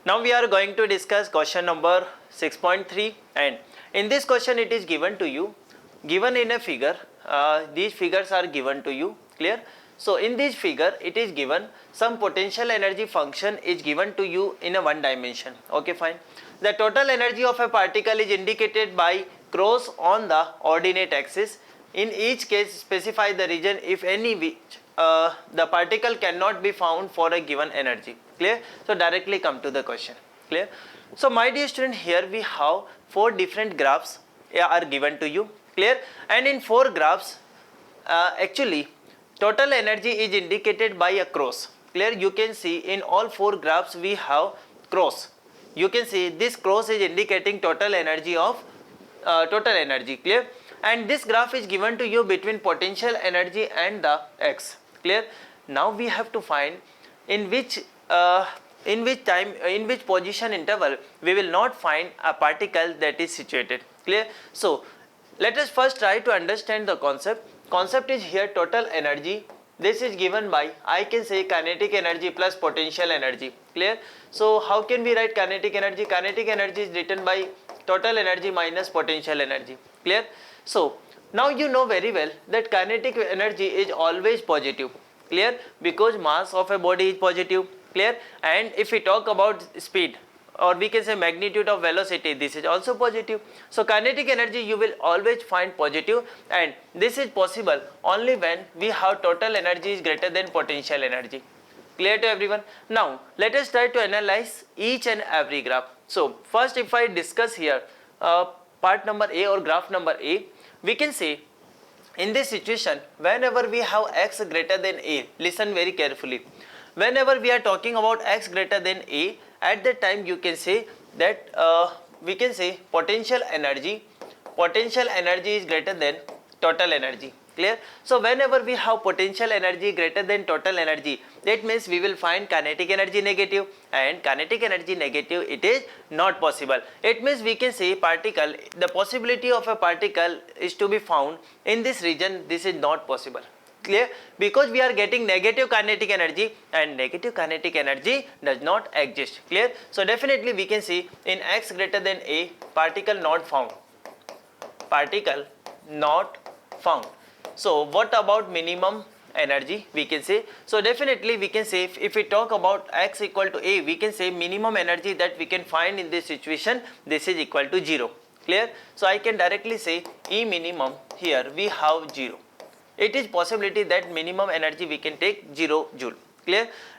Now we are going to discuss question number 6.3, and in this question it is given to you, given in a figure. These figures are given to you, clear? So in this figure it is given some potential energy function is given to you in a one dimension. Okay, fine. The total energy of a particle is indicated by cross on the ordinate axis. In each case specify the region if any which the particle cannot be found for a given energy. Clear? So directly come to the question. Clear? So my dear student, here we have four different graphs are given to you. Clear? And in four graphs actually total energy is indicated by a cross. Clear? You can see in all four graphs we have cross. You can see this cross is indicating total energy of total energy. Clear? And this graph is given to you between potential energy and the x. Clear? Now we have to find in which position interval we will not find a particle that is situated. Clear? So let us first try to understand the concept. Concept is here total energy. This is given by, I can say, kinetic energy plus potential energy. Clear? So how can we write kinetic energy? Kinetic energy is written by total energy minus potential energy. Clear? So now you know very well that kinetic energy is always positive. Clear? Because mass of a body is positive. Clear? And if we talk about speed, or we can say magnitude of velocity, this is also positive. So kinetic energy you will always find positive, and this is possible only when we have total energy is greater than potential energy. Clear to everyone? Now let us try to analyze each and every graph. So first, if I discuss here part number A or graph number A, we can say in this situation whenever we have x greater than A, listen very carefully, whenever we are talking about x greater than A, at that time you can say that we can say potential energy is greater than total energy. Clear? So whenever we have potential energy greater than total energy, that means we will find kinetic energy negative, and kinetic energy negative, it is not possible. It means we can say particle, the possibility of a particle is to be found in this region, this is not possible. Clear? Because we are getting negative kinetic energy, and negative kinetic energy does not exist. Clear? So definitely we can see in x greater than A, particle not found. Particle not found. So what about minimum energy, we can say? So definitely we can say if we talk about x equal to A, we can say minimum energy that we can find in this situation, this is equal to 0. Clear? So I can directly say E minimum, here we have 0. It is possibility that minimum energy we can take 0 joule. Clear?